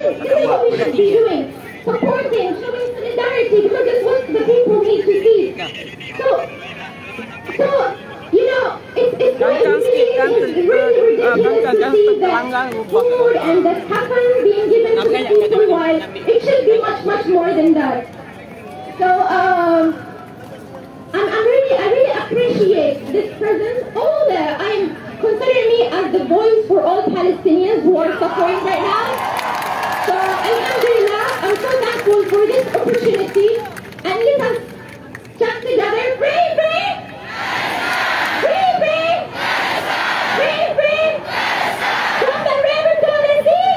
This is what we should be doing. Supporting, showing solidarity, because it's what the people need to see. So you know, it's really ridiculous to see that food and the kafan being given to the people while it should be much more than that. So I really appreciate this presence. I'm considering me as the voice for all Palestinians who are suffering right now. So alhamdulillah, I'm so thankful for this opportunity, and let us chant together, free, free, free, free, free, free, from the river to the sea,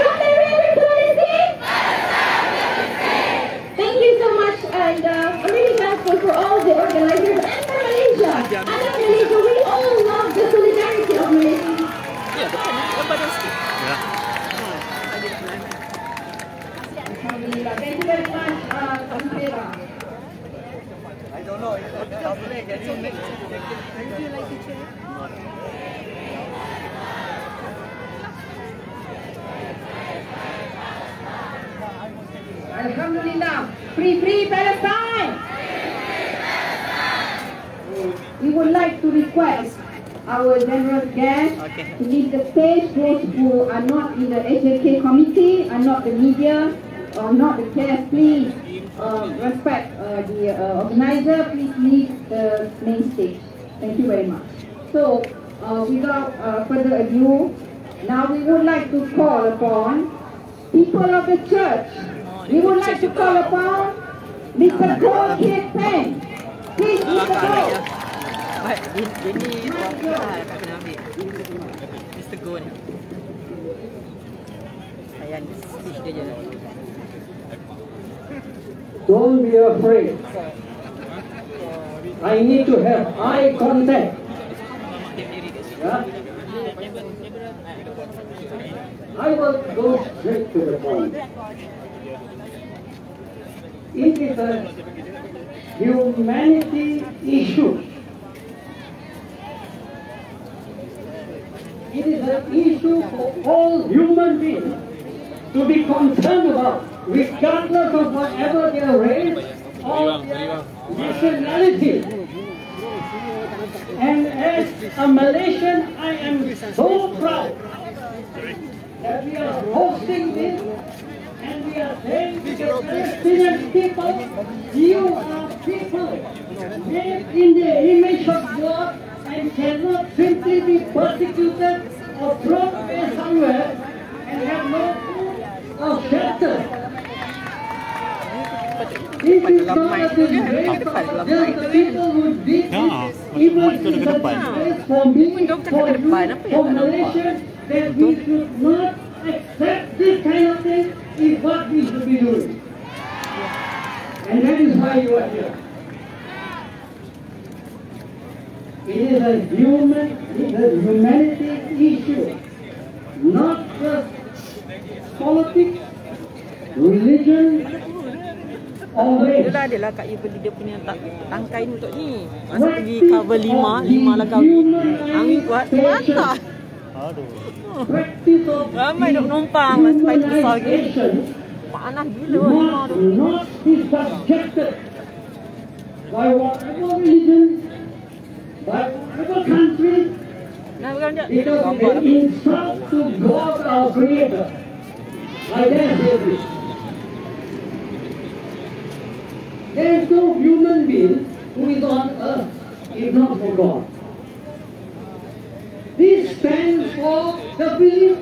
from the river to the sea. Thank you so much, and I'm really thankful for all the organizers and for Malaysia. I love Malaysia. We all love the solidarity of Malaysia. Thank you very much, Kampira. I don't know. Would you like to check? Alhamdulillah, free Palestine! We would like to request our general guest to leave the stage. Those who are not in the HLK committee, are not the media, or not the guests, please respect the organizer. Please leave the main stage. Thank you very much. So, without further ado, now we would like to call upon people of the church. We would like to call upon Mr. Goh Kiat Peng. Please, Mr. Goh. Ini tuan kita kat kena ambil Mr. Goh ni. Saya speech dia je. Don't be afraid. I need to have eye contact. Yeah? I will go straight to the point. It is a humanity issue. It is an issue for all human beings to be concerned about, regardless of whatever their race or their nationality. And as a Malaysian, I am so proud that we are hosting this, and we are saying to the Palestinian people, you are people made in the image of God and cannot simply be persecuted or thrown away somewhere and have no food or shelter. This is not a disgrace of just the people who did this. Even it is a disgrace for me, for you, for Malaysia, that we should not accept this kind of thing is what we should be doing. And that is why you are here. It is a humanity issue, not just politics, religion, or race. Itulah adalah Kak Yu beli dia punya tangkai untuk ni. Masa pergi cover 5 lah kahwin. Angin kuat, mantap. Ramai duk numpang lah sampai besar lagi. Panas gila 5 tu. Not be subjected by whatever religion, by whatever country, because it is insult to God our Creator. I dare say this. There is no human being who is on earth if not for God. This stands for the belief,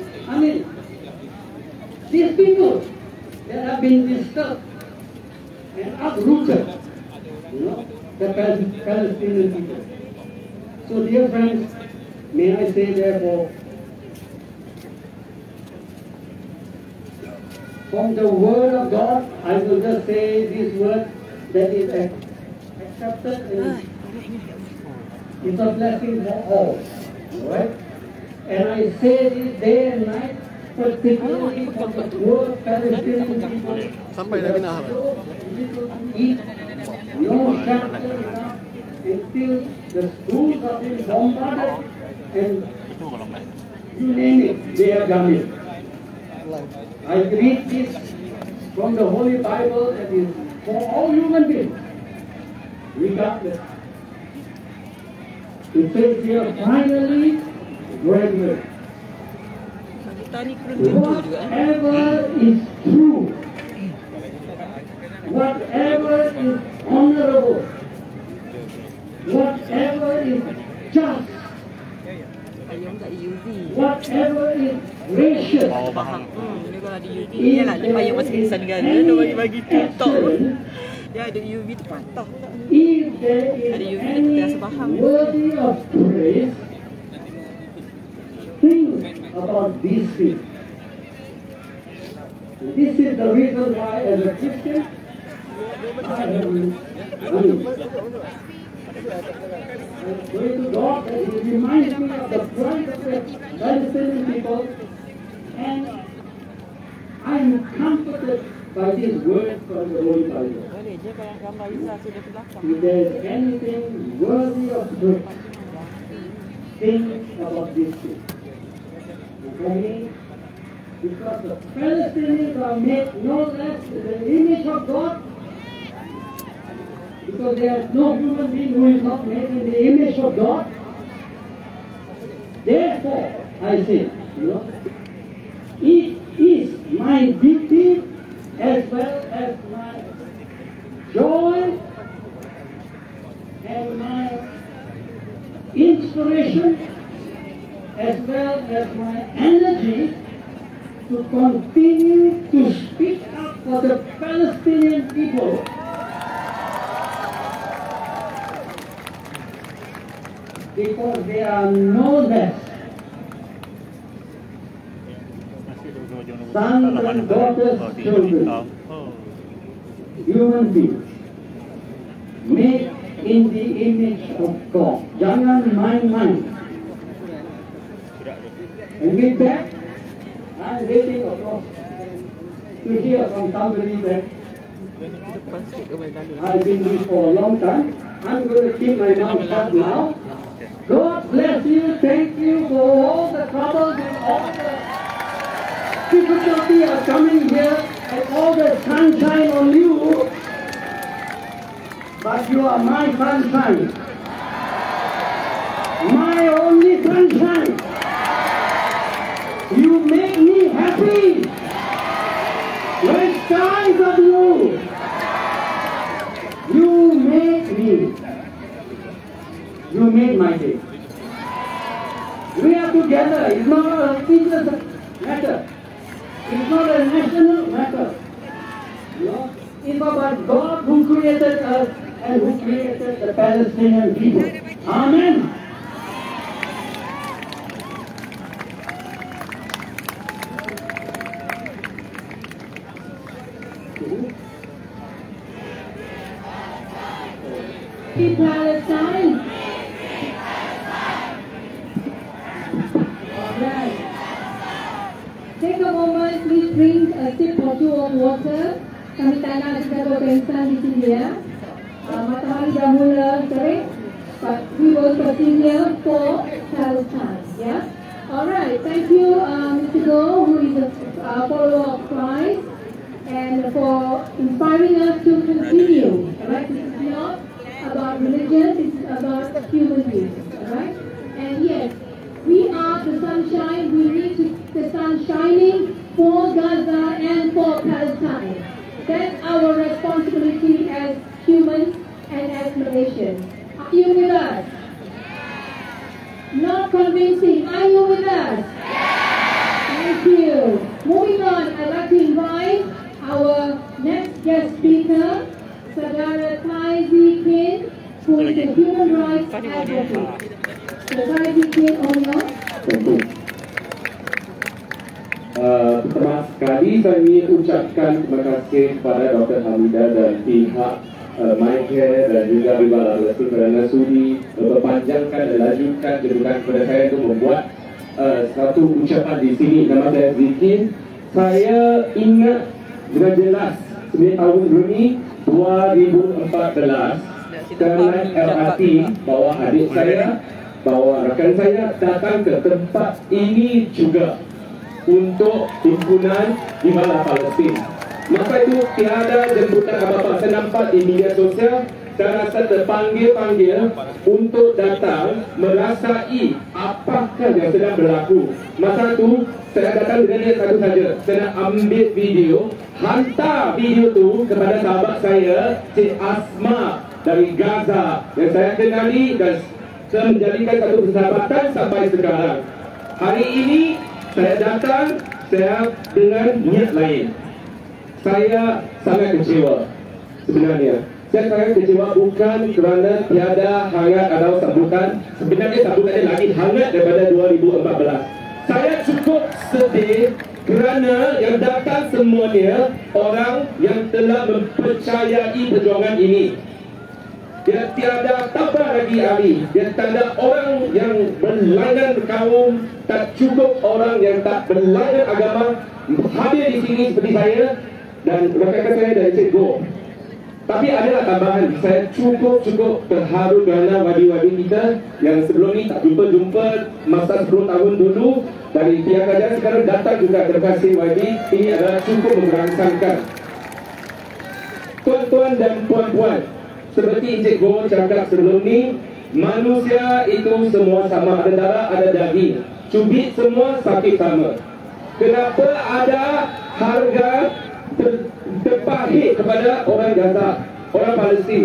these people that have been disturbed and uprooted, the Palestinian people. So dear friends, may I say therefore, from the word of God, I will just say this word that is accepted and is a blessing for all. Right? And I say this day and night, particularly for the poor Palestinian people. Sampai lagi nak Eat, no shelter enough, until the schools have been bombarded, and you name it, they have done it. I read this from the Holy Bible that is for all human beings, regardless. It says here, finally, graduate. Kita ni kerja tu juga Whatever is true, whatever is honorable, whatever is just, Payung kat UV. whatever is gracious, Faham. Dia kalau ada UV ni lah. Dia payung masih kisah negara. Dia bagi-bagi TikTok. Dia ada UV tu patah. if there Ada is UV dia tak any faham. worthy of praise, think about these things. This is the reason why, as a Christian, I have pray to God that He reminds me of the plight of the Palestinian people, and I am comforted by these words from the Holy Bible. Boleh je kalau gambar Isa tu dari belakang. If there is anything worthy of praise, think about this thing. Okay? Because the Palestinians are made no less in the image of God, because there is no human being who is not made in the image of God. Therefore, I say, it is my duty as well as my joy and my inspiration as well as my energy to continue to speak up for the Palestinian people. Because they are no less sons and daughters, children, human beings, made in the image of God. Jangan main-main. And with that, I'm waiting, of course, to hear from somebody that Depan sikit ke boleh lalu. I've been doing for a long time. I'm going to keep my mouth shut now. God bless you. Thank you for all the troubles and all the difficulty of coming here and all the sunshine on you. But you are my sunshine. My only sunshine. You make me happy. When skies are blue, you make me. You made my day. We are together. It's not a business matter. It's not a national matter. It's about God who created us and who created the Palestinian people. Amen. Palestine. Alright. Take a moment, please drink a sip or two of water. Kami tanah kita berpensel di sini ya. Matahari dah mula terik, but we will continue for Palestine. Yeah. Alright. Thank you, Mr. Go, who is a follower of Christ, and for inspiring us to continue. Alright. This is not about religion, it's about human beings, alright? And yes, we are the sunshine, we need the sun shining for Gaza and for Palestine. That's our responsibility as humans and as Malaysians. Are you with us? Not convincing, are you with us? Thank you. Moving on, I'd like to invite our next guest speaker, Saudara Taizi Kin, who is a human rights advocate. Taizi Kin, on your. Pertama sekali saya ingin ucapkan terima kasih kepada Dr. Hamidah dan pihak MyCare dan juga Bimbang Al-Rasul kerana sudi memperpanjangkan dan lajukan jemputan kepada saya untuk membuat satu ucapan di sini. Nama saya Zikin. Saya ingat dengan jelas sebenarnya tahun ini 2014 kerana LRT bawa adik saya, bawa rakan saya datang ke tempat ini juga. untuk himpunan Himbalah Palestin. Masa itu tiada jemputan apa-apa. Saya nampak di media sosial, saya rasa terpanggil-panggil untuk datang merasai apakah yang sedang berlaku. Masa itu saya datang dengan niat satu saja. Saya nak ambil video, hantar video tu kepada sahabat saya, Cik Asma dari Gaza, yang saya kenali dan saya menjadikan satu persahabatan sampai sekarang. Hari ini saya datang, saya dengan niat lain. Saya sangat kecewa sebenarnya. Saya sangat kecewa bukan kerana tiada hangat atau sambutan. Sebenarnya sambutannya lagi hangat daripada 2014. Saya cukup sedih kerana yang datang semuanya orang yang telah mempercayai perjuangan ini. Dia tiada tambah lagi ahli. Dia tiada orang yang berlainan kaum, tak cukup orang yang tak berlainan agama hadir di sini seperti saya dan rakan saya dari Cikgu. Tapi adalah tambahan, saya cukup terharu kerana wadi-wadi kita yang sebelum ni tak jumpa masa 10 tahun dulu dari pihak kerajaan, sekarang datang juga. Terima kasih wadi, ini adalah cukup merangsangkan. Tuan-tuan dan puan-puan, seperti Encik Goh cakap sebelum ni, manusia itu semua sama, ada darah, ada daging, cubit semua sakit sama. Kenapa ada harga terpahit kepada orang Gaza, orang Palestin?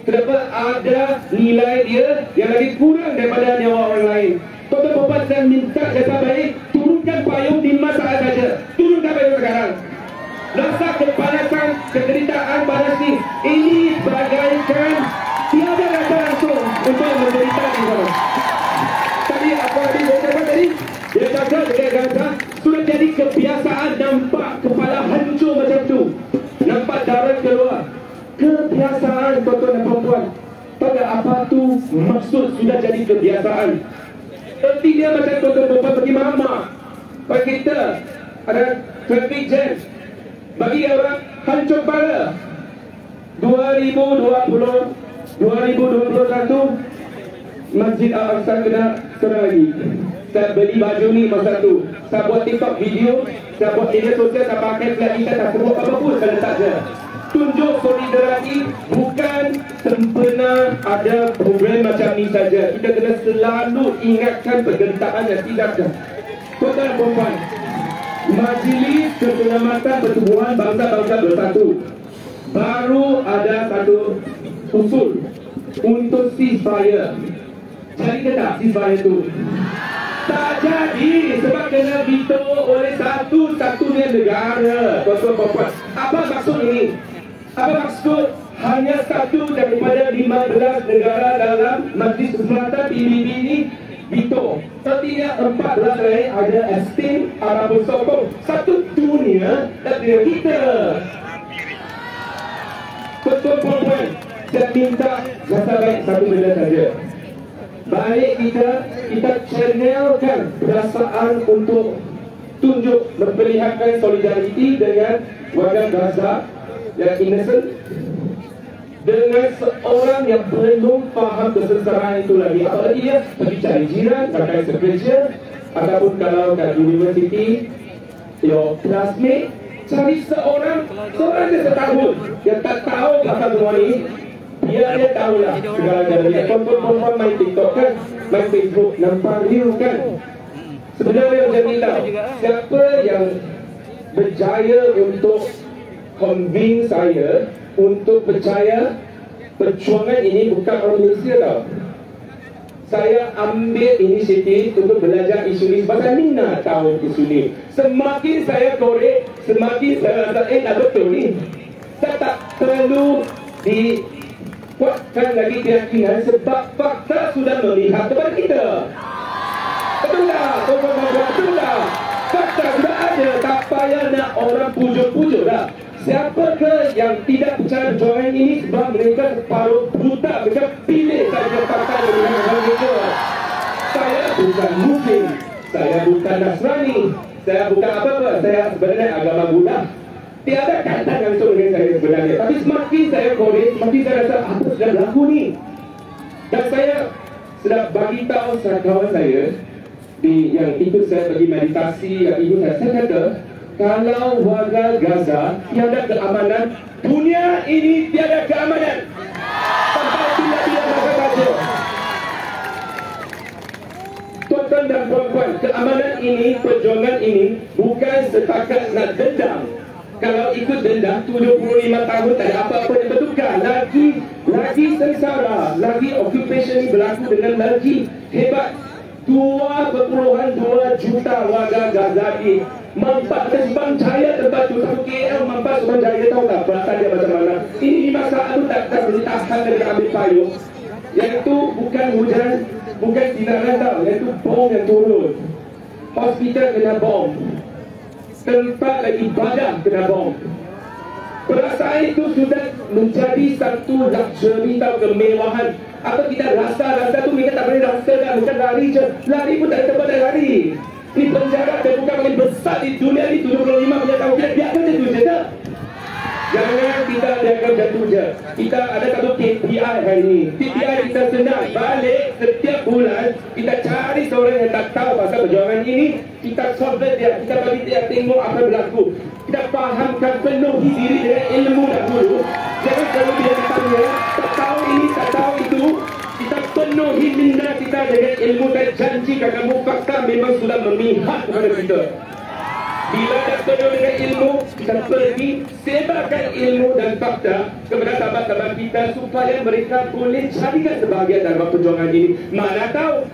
Kenapa ada nilai dia yang lagi kurang daripada nyawa orang lain? Tuan-tuan puan-puan, saya minta jasa baik, turunkan payung di masalah saja. Turunkan payung sekarang. Rasa kepanasan, kederitaan Palestin ini bagaikan tiada rasa langsung untuk menderita di sana. Tadi apa tadi saya cakap tadi? Dia cakap dekat Gaza sudah jadi kebiasaan nampak kepala hancur macam tu, nampak darah keluar. Kebiasaan tuan-tuan dan puan-puan. Pada apa tu maksud sudah jadi kebiasaan? Erti dia macam tuan-tuan dan puan pergi mama. Bagi kita ada traffic jam, bagi orang hancur kepala. 2021 Masjid Al-Aqsa kena lagi. Saya beli baju ni masa tu, saya buat TikTok video, saya buat media sosial, saya pakai flag kita, tak sebut apa pun, saya letak je. Tunjuk solidariti, bukan sempena ada program macam ni saja. Kita kena selalu ingatkan pergentaan yang tidak ada. Tuan-tuan dan puan-puan, Majlis Keselamatan Pertubuhan Bangsa-Bangsa Bersatu baru ada satu usul untuk ceasefire. Jadi ke tak ceasefire tu? Tak jadi, sebab kena veto oleh satu-satunya negara. Tuan-tuan dan puan-puan, apa maksud ini? Apa maksud hanya satu daripada 15 negara dalam Majlis Keselamatan PBB ini veto? Artinya 14 lain ada abstain, Arab bersokong. Satu dunia dan dunia kita. Tuan-tuan dan puan-puan, saya minta jasa baik satu benda saja. Baik kita channelkan perasaan untuk tunjuk memperlihatkan solidariti dengan warga Gaza yang innocent, dengan seorang yang belum faham kesengsaraan itu lagi. Apa dia pergi cari jiran, pakai sekerja, ataupun kalau kat universiti, your classmate, cari seorang dia setahun yang tak tahu pasal semua ni. Dia tahulah segala-galanya. Tuan-tuan main TikTok kan, main Facebook, nampak real kan. Sebenarnya macam ni tau, siapa yang berjaya untuk convince saya untuk percaya perjuangan ini bukan orang Malaysia tau. Saya ambil inisiatif untuk belajar isu ni sebab saya minat tahu isu ni. Semakin saya korek, semakin saya rasa dah betul ni. Saya tak perlu kuatkan lagi keyakinan sebab fakta sudah melihat kepada kita. Betul tak? Betul tak? Fakta sudah ada, tak payah nak orang pujuk-pujuk dah. Siapakah yang tidak percaya perjuangan ini sebab mereka separuh buta, mereka pilih saja fakta dengan mereka. Saya bukan Muslim, saya bukan Nasrani, saya bukan apa-apa, saya sebenarnya agama Buddha. Tiada kaitan langsung dengan saya sebenarnya. Tapi semakin saya korek, semakin saya rasa apa sudah berlaku ni. Dan saya sudah bagi tahu kawan saya, yang ikut saya pergi meditasi, yang ikut saya kata, kalau warga Gaza tiada keamanan, dunia ini tiada keamanan. Sampai bila-bila masa saja. Tuan-tuan dan puan-puan, keamanan ini, perjuangan ini bukan setakat nak dendam. Kalau ikut dendam 75 tahun tak ada apa-apa yang bertukar. Lagi sengsara, lagi occupation ini berlaku dengan lagi hebat. 2.2 juta warga Gaza ini mampat ke Subang Jaya, tempat tu satu KL mampat Subang Jaya, tahu tak perasaan dia macam mana? Ini masalah tu tak boleh tahan dan ambil payung. Yang itu bukan hujan, bukan sinaran tau, yang itu bom yang turun. Hospital kena bom, tempat ibadah kena bom. Perasaan itu sudah menjadi satu luxury tau, kemewahan. Apa kita rasa tu kita tak boleh rasa dah, bukan lari je. Lari pun tak ada tempat nak lari. Di penjara terbuka paling besar di dunia ni 75 punya tahun. Kita biarkan jatuh je tak? Jangan kita biarkan jatuh je. Kita ada satu KPI hari ni. KPI kita senang. Balik setiap bulan kita cari seorang yang tak tahu pasal perjuangan ini. Kita solve dia. Kita bagi dia tengok apa berlaku. Kita fahamkan, penuhi diri dengan ilmu dahulu. Jangan selalu dia bertanya, tak tahu ini, tak tahu itu. Kita penuhi minda kita dengan ilmu dan janji kamu fakta memang sudah memihak kepada kita. Bila dah penuh dengan ilmu, kita pergi sebarkan ilmu dan fakta kepada sahabat-sahabat kita supaya mereka boleh jadikan sebahagian dalam perjuangan ini. Mana tahu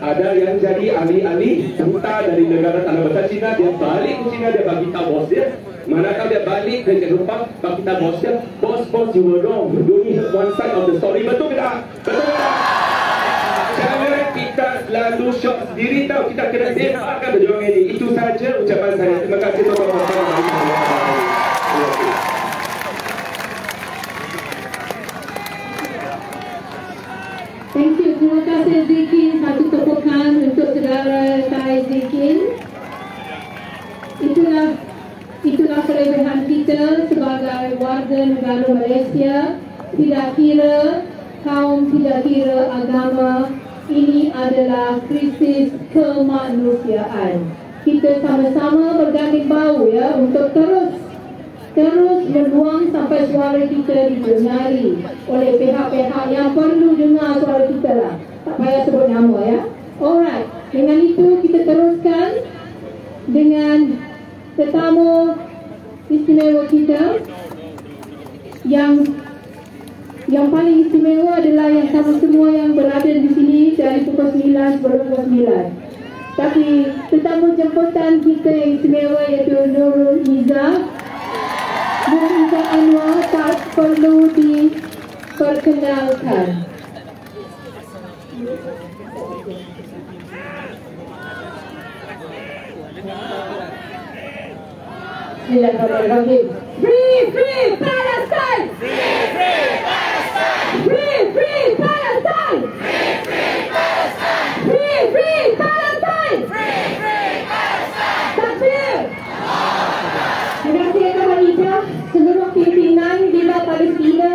ada yang jadi ahli-ahli duta dari negara tanah besar Cina, dia balik ke Cina, dia bagi tahu bos dia. Mana tahu dia balik ke Jepang, bagi tahu bos dia, bos you were wrong, you only heard one side of the story. Betul ke tak? Betul ke tak? Jangan kita selalu shock sendiri tahu, kita kena sebarkan perjuangan ini. Itu saja ucapan saya. Terima kasih tuan-tuan. Thank you. Terima kasih Zikin. Satu tepukan untuk saudara saya Zikin. Itulah kelebihan kita sebagai warga negara Malaysia. Tidak kira kaum, tidak kira agama, ini adalah krisis kemanusiaan. Kita sama-sama berganding bahu ya untuk terus berjuang sampai suara kita didengari oleh pihak-pihak yang perlu dengar suara kita lah. Tak payah sebut nama ya. Alright, dengan itu kita teruskan dengan tetamu istimewa kita yang paling istimewa adalah yang kamu semua yang berada di sini dari pukul 9 sebelum pukul 9. Tapi tetamu jemputan kita yang istimewa iaitu Nurul Izzah. Nurul Izzah Anwar tak perlu diperkenalkan. Bismillahirrahmanirrahim. Free Palestine! Free Palestine! Free Palestine! Free Palestine! Takbir! Terima kasih kepada Ida, seluruh pimpinan Bina Palestina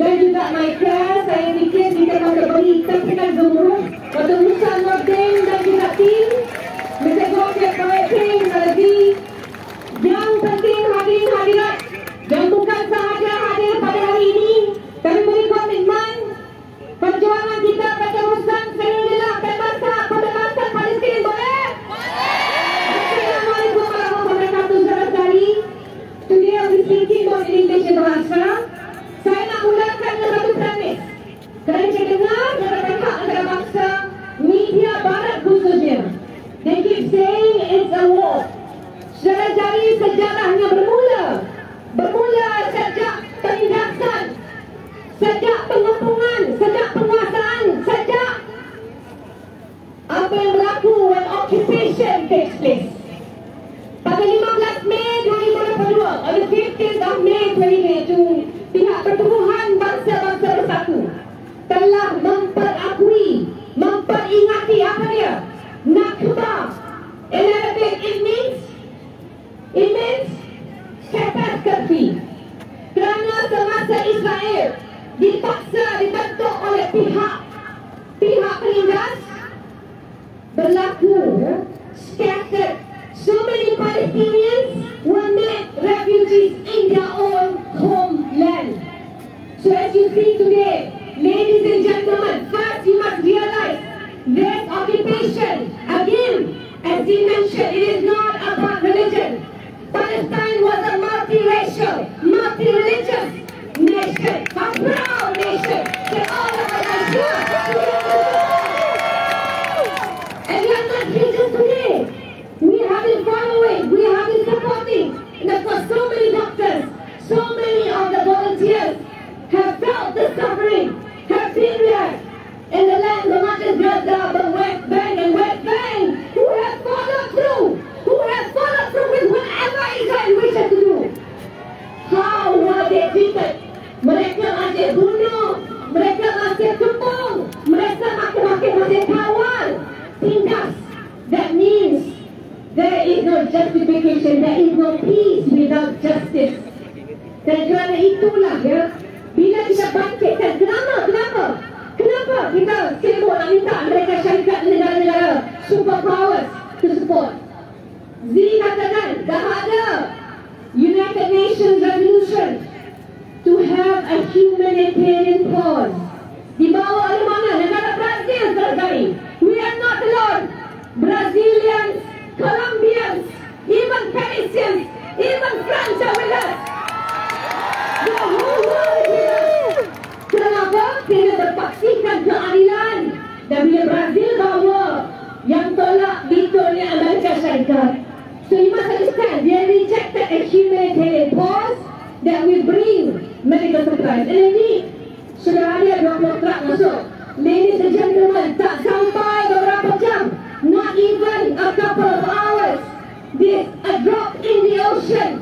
dan juga Michael. Saya fikir kita akan beri terkenal gemuruh untuk Musa Nordin dan juga tim Mr. Gokir Kawaiting lagi. Yang penting hadirin-hadirat yang bukan sahaja hadir pada hari ini, tapi beri komitmen perjuangan kita berterusan sehinggakan bangsa kebebasan Palestin. Boleh? Assalamualaikum warahmatullahi wabarakatuh. Saudara sekali, today I will be speaking about English and Bahasa. Saya nak mulakan dengan satu premis. Kerana saya dengar dari pihak antarabangsa media barat khususnya, they keep saying it's a war. Dari sejarahnya bermula sejak penindasan, sejak pengepungan, sejak penguasaan, sejak apa yang berlaku when occupation takes place. Pada 15 Mei 2022, on the 15th of May 2022, pihak Pertubuhan Bangsa-Bangsa Bersatu telah memperingati apa dia? Nakba. In Arabic it means catastrophe. Kerana semasa Israel dipaksa dibentuk oleh pihak penindas, Palestinians were made refugees in their own homeland. So as you see today, ladies and gentlemen, first you must realize this occupation, again, as he mentioned, it is not about religion. Palestine was a multiracial, multi-religious nation, a proud nation that all of us are here. And we are not here just today. We have been following, we have been supporting. And of course, so many doctors, so many of the volunteers have felt the suffering, have been there in the land of not just Gaza, but West Bank and West Bank, who have followed through with whatever Israel wishes to do. How were they treated? Mereka masih bunuh, mereka masih kepung, mereka masih kawal. Tindas. That means there is no justification, there is no peace without justice. Dan kerana itulah ya, bila kita bangkitkan, kenapa kita sibuk nak minta mereka syarikat negara-negara superpowers to support? Z katakan dah ada United Nations resolution to have a humanitarian pause. Dibawa oleh mana? Negara Brazil terkait. We are not alone. Brazilians, Colombians, even Canadians, even France are with us. The whole world is with us. Kenapa? Kena berpaksikan keadilan. Dan bila Brazil bawa yang tolak betulnya Amerika Syarikat. So you must understand, they rejected a humanitarian pause that will bring medical supplies. And indeed, sudah ada 20 truk masuk. Ladies and gentlemen, tak sampai beberapa jam, not even a couple of hours, this a drop in the ocean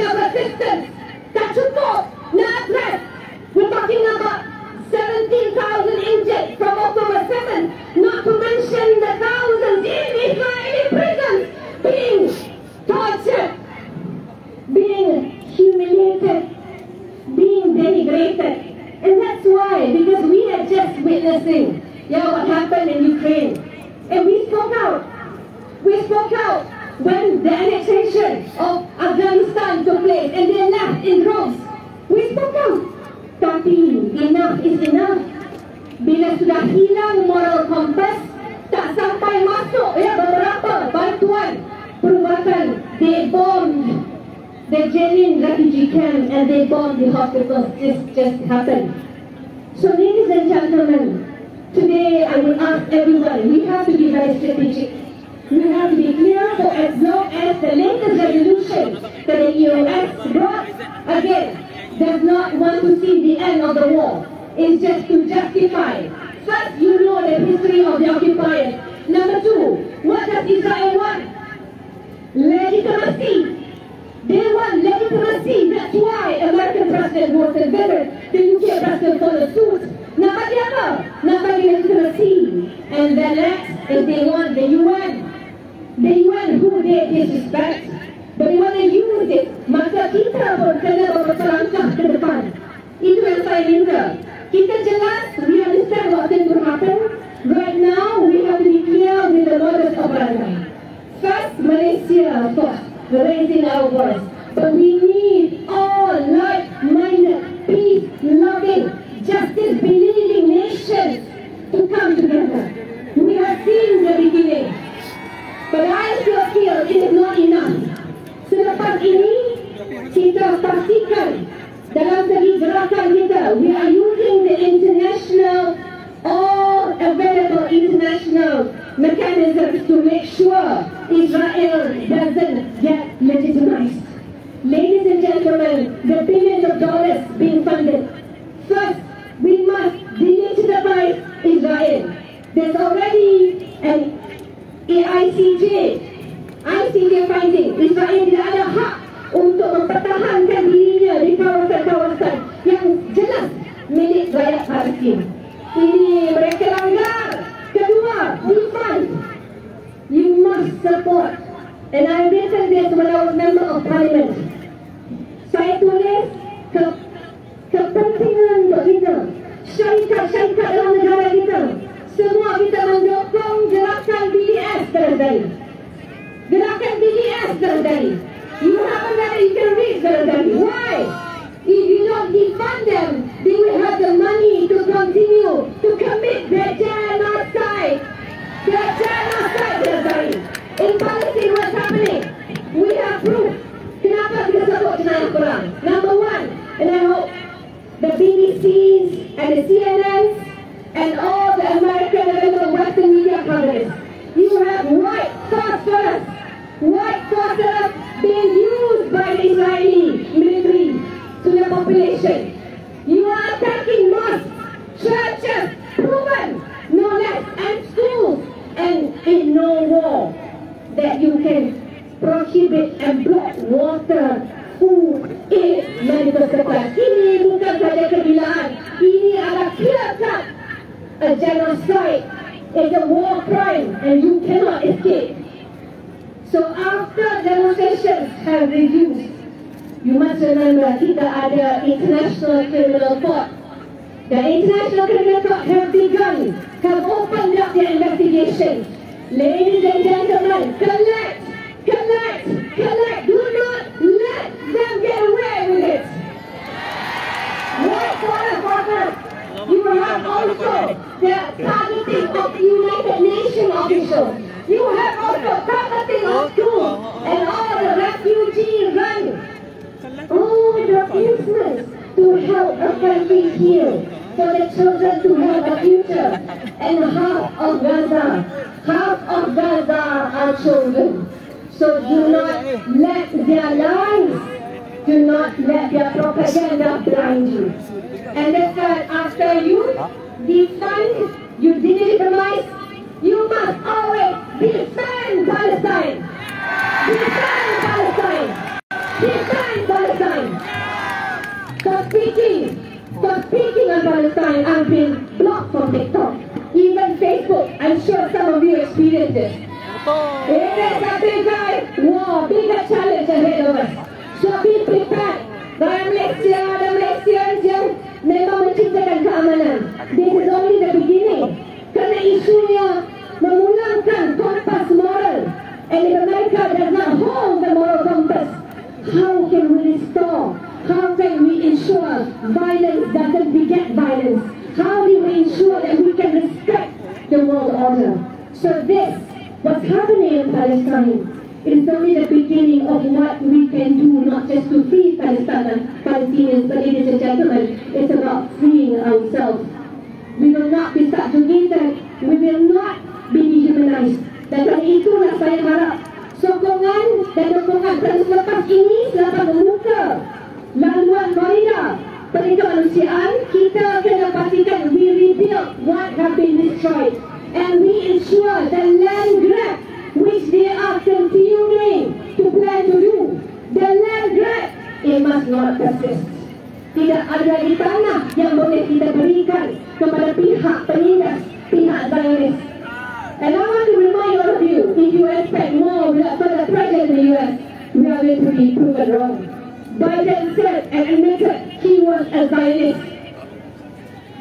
of assistance. Tak cukup nak address. We're talking about 17,000 injured from October 7, not to mention the thousands in Israeli prisons being tortured, being humiliated, being denigrated. And that's why, because we are just witnessing what happened in Ukraine. And we spoke out. We spoke out when the annexation of Afghanistan took place and they left in droves. We spoke out. Tapi enough is enough. Bila sudah hilang moral compass, tak sampai masuk beberapa bantuan perubatan. They bombed the Jenin refugee camp and they bombed the hospitals. This just happened. So ladies and gentlemen, today I will ask everyone, we have to be very strategic. We have to be clear, for as long as the latest resolution that the EOS brought again does not want to see the end of the war. It's just to justify. First, you know the history of the occupiers. Number two, what does Israel want? Legitimacy. They want legitimacy. That's why American President was considered, the UK President followed suit. Nak bagi apa? Nak bagi legitimacy. And then next, if they want the UN. The UN who they disrespect. But they want to use it. Maka kita pun kena berlangkah ke depan. Itu yang saya minta. Kita jelas, we understand what things will happen. Right now, we have to be clear with the modus operandi. First, Malaysia, of course, raising our voice. But we need all like-minded, peace-loving, justice-believing nations to come together. We have seen the beginning. But I still feel it is not enough. Selepas ini, kita pastikan dalam segi gerakan kita, we are using the international, all available international mechanisms to make sure Israel doesn't get legitimized. Ladies and gentlemen, the billions of dollars being funded. First, we must delegitimize Israel. There's already an ICJ finding Israel tidak ada hak untuk mempertahankan dirinya di kawasan-kawasan yang jelas milik rakyat Palestin. Ini mereka langgar. Kedua, defund. You must support. And I written this when I was member of parliament. Saya tulis kepentingan untuk kita, syarikat-syarikat dalam negara kita, semua kita mendukung gerakan BDS terhadap gerakan Galadari. You haven't got it, you can reach Galadari. Why? If you don't defund them, they will have the money to continue to commit their genocide. Their genocide, Galadari. In Palestine, what's happening? We have proof. Kenapa kita sebut jenayah perang? Number one, and I hope the BBCs and the CNNs and all the American and the Western media coverage, you have white sorcerers being used by the Israeli military to the population. You are attacking mosques, churches, proven, no less, and schools, and in no war that you can prohibit and block water, food, aid, medical supply. Ini bukan saja kegilaan, ini adalah clear-cut a genocide. It's a war crime and you cannot escape. So after demonstrations have reduced, you must remember kita ada International Criminal Court. The International Criminal Court have opened up their investigation. Ladies and gentlemen, collect. Do not let them get away with it. White collar workers, you have also the targeting of United Nations officials. You have also targeting of schools and all the refugee run. All the useless to help a country heal, for the children to have a future. And half of Gaza are children. So do not let their lies, do not let their propaganda blind you. And that's why after you defund, you delegitimize, you must always defend Palestine. Defend Palestine. Defend Palestine. For speaking on Palestine, I've been blocked from TikTok, even Facebook. I'm sure some of you experienced it. It is a bigger challenge ahead of us. So be prepared. Rakyat Malaysia, ada Malaysians yang memang menciptakan keamanan. This is only the beginning. Kerana isunya memulangkan kompas moral. And if America does not hold the moral compass, how can we restore? How can we ensure violence doesn't beget violence? How do we ensure that we can respect the world order? So this, what's happening in Palestine, it is only the beginning of what we can do, not just to free Palestinians, but ladies and gentlemen, it's about freeing ourselves. We will not be subjugated, we will not be dehumanized. Dan dari itulah saya harap sokongan dan dukungan selepas ini, selepas membuka laluan koridor kemanusiaan, kita kena pastikan we rebuild what have been destroyed and we ensure the land grab which they are continuing to plan to do. The land grab, it must not persist. Tidak ada lagi tanah yang boleh kita berikan kepada pihak penindas, pihak Zionis. And I want to remind all of you, if you expect more for the president in the US, we are going to be proven wrong. Biden said and admitted he was a Zionist.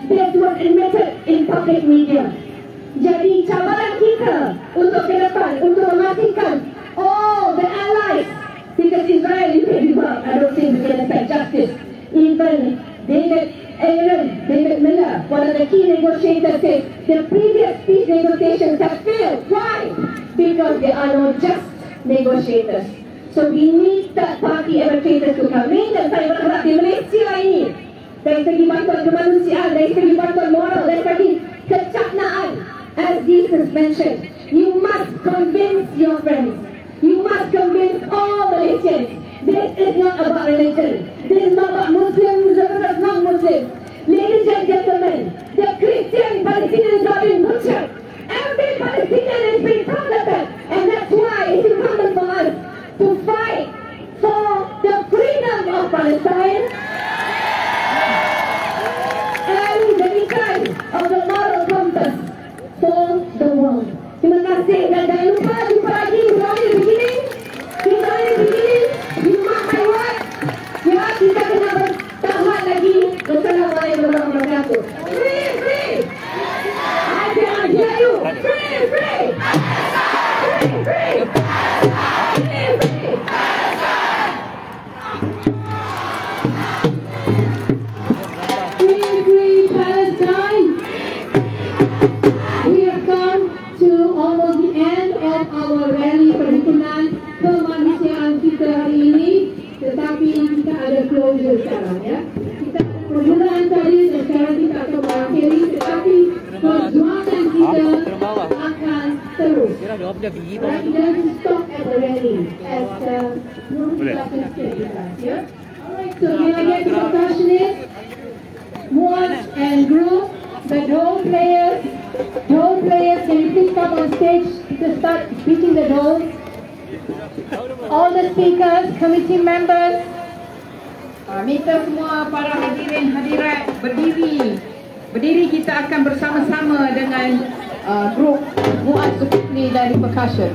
This was admitted in public media. Jadi cabaran kita untuk ke depan, untuk memastikan all the allies, because Israel is pretty well, I don't think we can expect justice. Even David Miller, one of the key negotiators, says the previous peace negotiations have failed. Why? Because there are no just negotiators. So we need third party arbitrators to come in. Dan saya berharap di Malaysia ini, dari segi bantuan kemanusiaan, dari segi bantuan moral, dari segi kecaknaan, as Jesus mentioned, you must convince your friends. You must convince all Malaysians. This is not about religion. This is not about Muslims versus non-Muslims. Ladies and gentlemen, the Christian Palestinians are being butchered. Every Palestinian is being targeted. And that's why it's incumbent for us to fight for the freedom of Palestine and the return of the moral compass for the world. Terima kasih dan jangan lupa jumpa lagi di beginning. You mark my word. Ya, kita kena bertahan lagi. Wassalamualaikum warahmatullahi wabarakatuh. Free! I cannot hear you. Free! Free! juga sekarang ya. Kita permulaan tadi dan sekarang kita akan mengakhiri, tetapi perjuangan kita akan terus. Right, it doesn't stop at the rally as Nur Hussein said with us, yeah? Alright, so we are getting percussionists, Muaz and group, the dole players, can you please come on stage to start beating the dole? All the speakers, committee members, minta semua para hadirin hadirat berdiri. Berdiri, kita akan bersama-sama dengan grup Muaz Zulkifli dari percussion.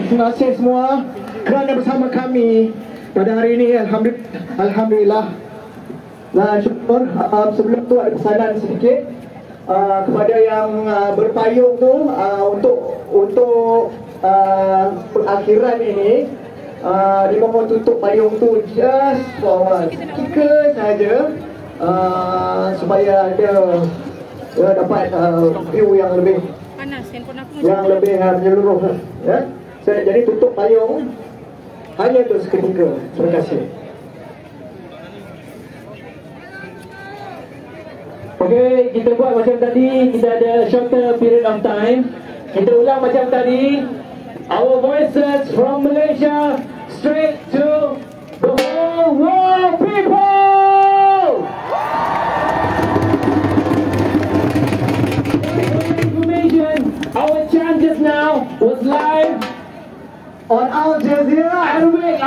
Terima kasih semua kerana bersama kami pada hari ini. Alhamdulillah. Dan syukur, sebelum tu ada pesanan sedikit kepada yang berpayung tu untuk perakhiran ini. Dimohon tutup payung tu just for tiga saja supaya ada dapat view yang lebih menyeluruh ya. Jadi tutup payung hanya itu seketika. Terima kasih. Okey, kita buat macam tadi. Kita ada shorter period of time. Kita ulang macam tadi. Our voices from Malaysia straight to the whole world people. Our chant just now was live on Al Jazeera Arabic.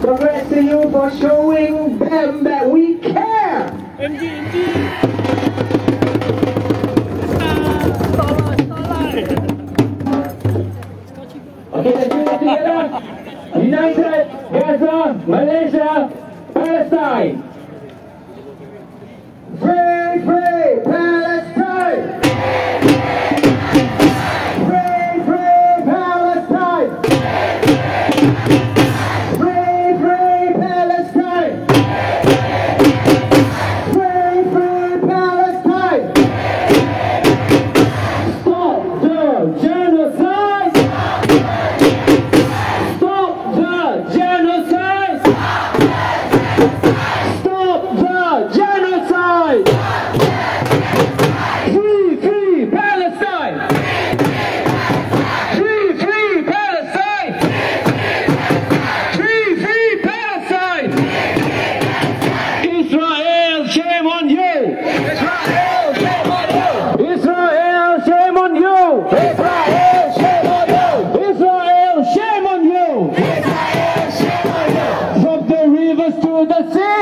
Congrats to you for showing them that we care. Okay, let's do it together. United Gaza, Malaysia, Palestine. Free, free Palestine! Free, free Palestine! Free, free Palestine! Free, free Palestine! Stop the genocide! Stop the genocide! Stop the genocide! Free, free Palestine! Free, free Palestine! Free, free Palestine! Israel, shame on you! Israel, shame on you! Israel, shame on you! Israel, shame on you! Israel, shame on you! Israel, shame on you! From the rivers to the sea!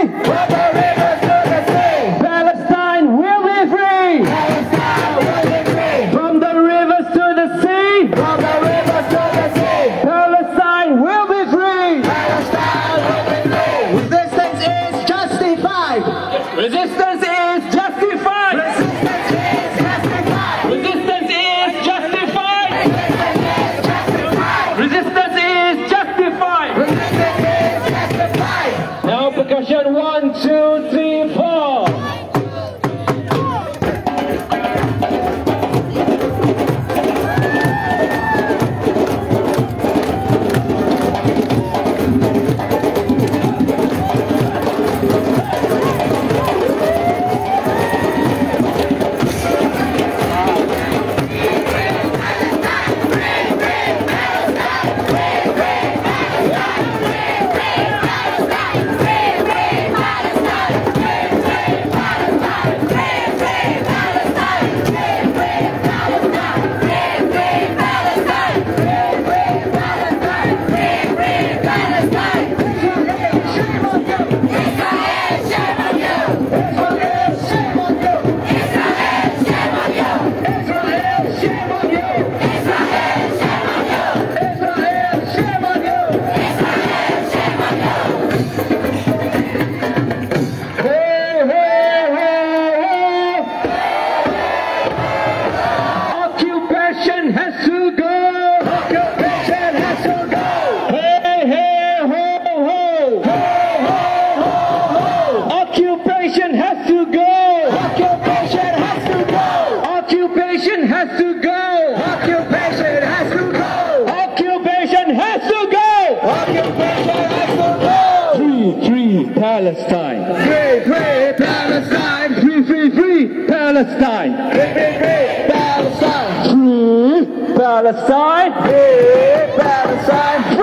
Occupation has to go. Occupation has to go. Occupation has to go. Occupation has to go. Occupation has to go. Occupation has to go. Free Palestine. Free Palestine. Free Palestine. Free Palestine. Free Palestine. Free Palestine.